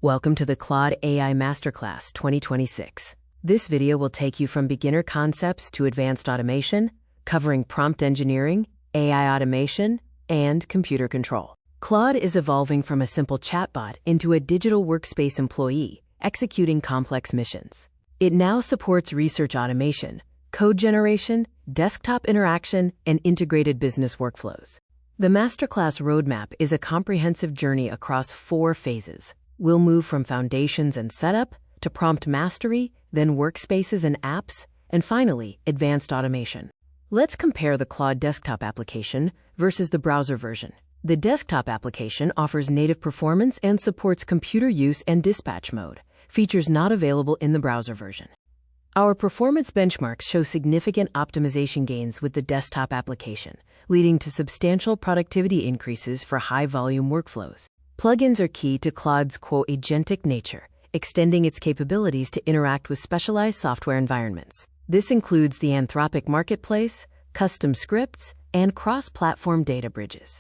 Welcome to the Claude AI Masterclass 2026. This video will take you from beginner concepts to advanced automation, covering prompt engineering, AI automation, and computer control. Claude is evolving from a simple chatbot into a digital workspace employee, executing complex missions. It now supports research automation, code generation, desktop interaction, and integrated business workflows. The Masterclass roadmap is a comprehensive journey across 4 phases. We'll move from foundations and setup to prompt mastery, then workspaces and apps, and finally, advanced automation. Let's compare the Claude desktop application versus the browser version. The desktop application offers native performance and supports computer use and dispatch mode, features not available in the browser version. Our performance benchmarks show significant optimization gains with the desktop application, leading to substantial productivity increases for high-volume workflows. Plugins are key to Claude's agentic nature, extending its capabilities to interact with specialized software environments. This includes the Anthropic marketplace, custom scripts, and cross-platform data bridges.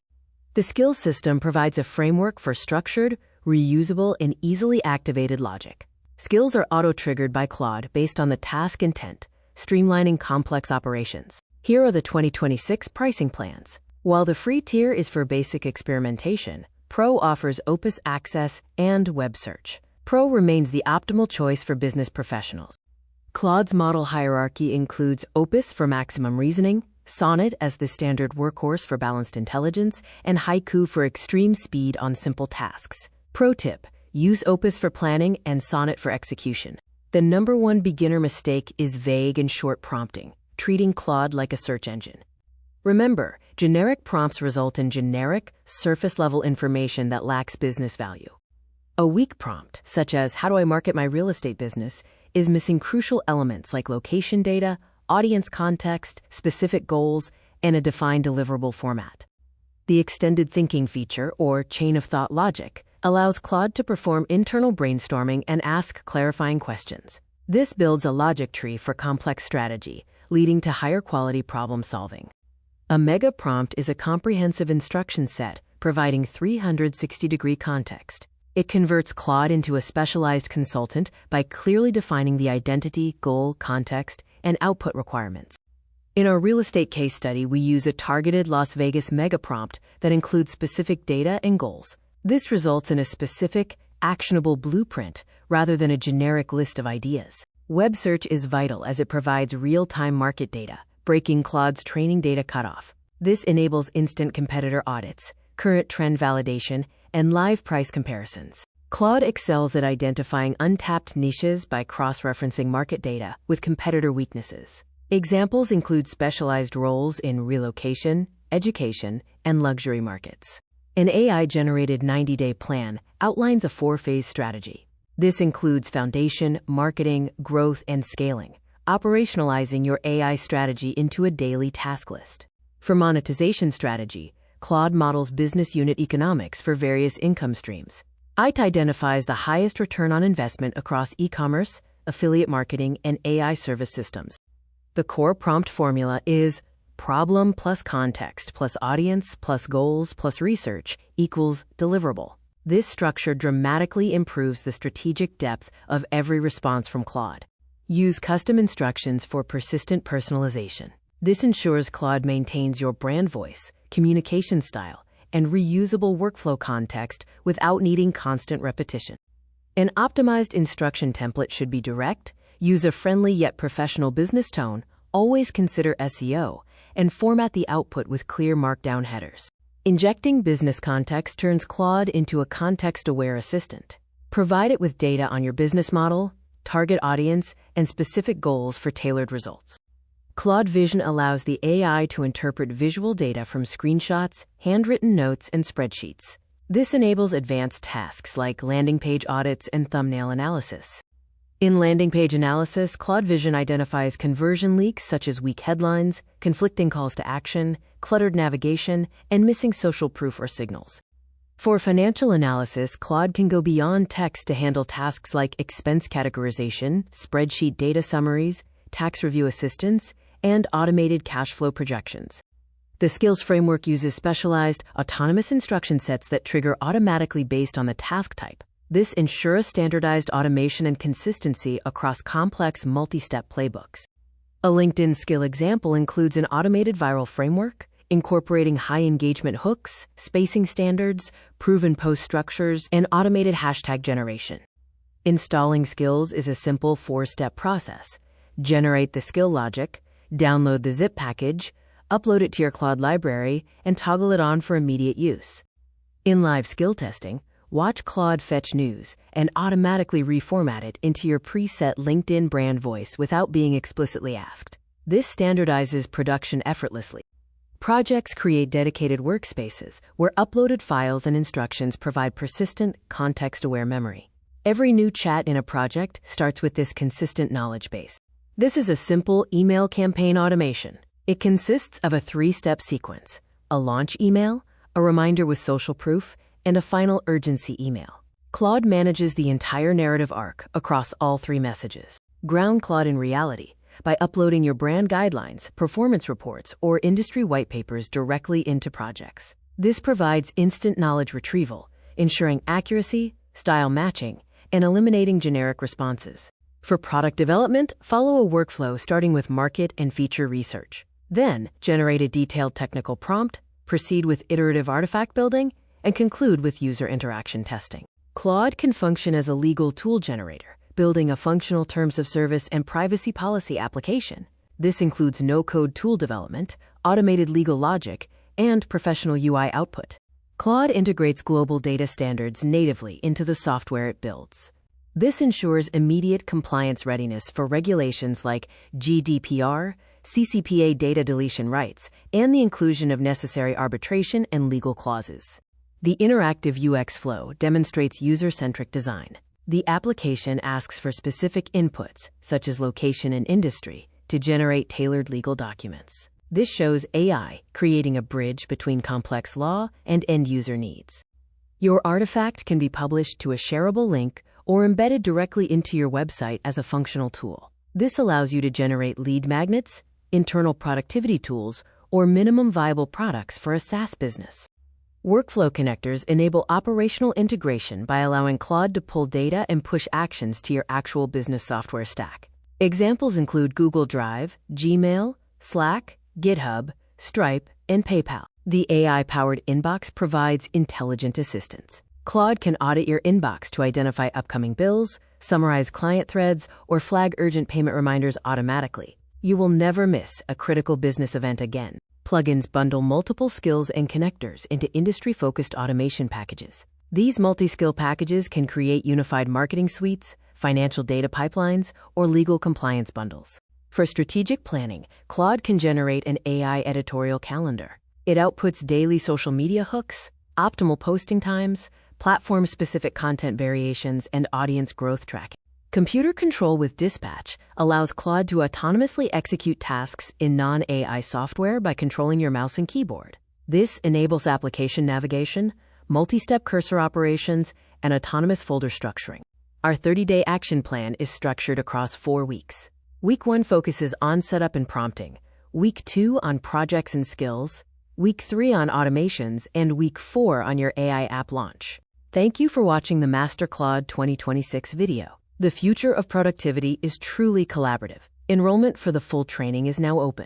The skills system provides a framework for structured, reusable, and easily activated logic. Skills are auto-triggered by Claude based on the task intent, streamlining complex operations. Here are the 2026 pricing plans. While the free tier is for basic experimentation, Pro offers Opus access and web search. Pro remains the optimal choice for business professionals. Claude's model hierarchy includes Opus for maximum reasoning, Sonnet as the standard workhorse for balanced intelligence, and Haiku for extreme speed on simple tasks. Pro tip: use Opus for planning and Sonnet for execution. The #1 beginner mistake is vague and short prompting, treating Claude like a search engine. Remember, generic prompts result in generic, surface-level information that lacks business value. A weak prompt, such as "How do I market my real estate business?" is missing crucial elements like location data, audience context, specific goals, and a defined deliverable format. The extended thinking feature, or chain-of-thought logic, allows Claude to perform internal brainstorming and ask clarifying questions. This builds a logic tree for complex strategy, leading to higher-quality problem-solving. A mega prompt is a comprehensive instruction set providing 360-degree context. It converts Claude into a specialized consultant by clearly defining the identity, goal, context, and output requirements. In our real estate case study, we use a targeted Las Vegas mega prompt that includes specific data and goals. This results in a specific, actionable blueprint rather than a generic list of ideas. Web search is vital as it provides real-time market data, breaking Claude's training data cutoff. This enables instant competitor audits, current trend validation, and live price comparisons. Claude excels at identifying untapped niches by cross-referencing market data with competitor weaknesses. Examples include specialized roles in relocation, education, and luxury markets. An AI-generated 90-day plan outlines a 4-phase strategy. This includes foundation, marketing, growth, and scaling, operationalizing your AI strategy into a daily task list. For monetization strategy, Claude models business unit economics for various income streams. IT identifies the highest return on investment across e-commerce, affiliate marketing, and AI service systems. The core prompt formula is problem plus context plus audience plus goals plus research equals deliverable. This structure dramatically improves the strategic depth of every response from Claude. Use custom instructions for persistent personalization. This ensures Claude maintains your brand voice, communication style, and reusable workflow context without needing constant repetition. An optimized instruction template should be direct, use a friendly yet professional business tone, always consider SEO, and format the output with clear markdown headers. Injecting business context turns Claude into a context-aware assistant. Provide it with data on your business model, target audience, and specific goals for tailored results. Claude Vision allows the AI to interpret visual data from screenshots, handwritten notes, and spreadsheets. This enables advanced tasks like landing page audits and thumbnail analysis. In landing page analysis, Claude Vision identifies conversion leaks such as weak headlines, conflicting calls to action, cluttered navigation, and missing social proof or signals. For financial analysis, Claude can go beyond text to handle tasks like expense categorization, spreadsheet data summaries, tax review assistance, and automated cash flow projections. The skills framework uses specialized, autonomous instruction sets that trigger automatically based on the task type. This ensures standardized automation and consistency across complex multi-step playbooks. A LinkedIn skill example includes an automated viral framework, incorporating high-engagement hooks, spacing standards, proven post structures, and automated hashtag generation. Installing skills is a simple 4-step process. Generate the skill logic, download the zip package, upload it to your Claude library, and toggle it on for immediate use. In live skill testing, watch Claude fetch news and automatically reformat it into your preset LinkedIn brand voice without being explicitly asked. This standardizes production effortlessly. Projects create dedicated workspaces where uploaded files and instructions provide persistent, context-aware memory. Every new chat in a project starts with this consistent knowledge base. This is a simple email campaign automation. It consists of a 3-step sequence: a launch email, a reminder with social proof, and a final urgency email. Claude manages the entire narrative arc across all 3 messages. Ground Claude in reality by uploading your brand guidelines, performance reports, or industry white papers directly into projects. This provides instant knowledge retrieval, ensuring accuracy, style matching, and eliminating generic responses. For product development, follow a workflow starting with market and feature research. Then, generate a detailed technical prompt, proceed with iterative artifact building, and conclude with user interaction testing. Claude can function as a legal tool generator, building a functional terms of service and privacy policy application. This includes no-code tool development, automated legal logic, and professional UI output. Claude integrates global data standards natively into the software it builds. This ensures immediate compliance readiness for regulations like GDPR, CCPA data deletion rights, and the inclusion of necessary arbitration and legal clauses. The interactive UX flow demonstrates user-centric design. The application asks for specific inputs, such as location and industry, to generate tailored legal documents. This shows AI creating a bridge between complex law and end-user needs. Your artifact can be published to a shareable link or embedded directly into your website as a functional tool. This allows you to generate lead magnets, internal productivity tools, or minimum viable products for a SaaS business. Workflow connectors enable operational integration by allowing Claude to pull data and push actions to your actual business software stack. Examples include Google Drive, Gmail, Slack, GitHub, Stripe, and PayPal. The AI-powered inbox provides intelligent assistance. Claude can audit your inbox to identify upcoming bills, summarize client threads, or flag urgent payment reminders automatically. You will never miss a critical business event again. Plugins bundle multiple skills and connectors into industry-focused automation packages. These multi-skill packages can create unified marketing suites, financial data pipelines, or legal compliance bundles. For strategic planning, Claude can generate an AI editorial calendar. It outputs daily social media hooks, optimal posting times, platform-specific content variations, and audience growth tracking. Computer control with Dispatch allows Claude to autonomously execute tasks in non-AI software by controlling your mouse and keyboard. This enables application navigation, multi-step cursor operations, and autonomous folder structuring. Our 30-day action plan is structured across 4 weeks. Week 1 focuses on setup and prompting, Week 2 on projects and skills, Week 3 on automations, and Week 4 on your AI app launch. Thank you for watching the Master Claude 2026 video. The future of productivity is truly collaborative. Enrollment for the full training is now open.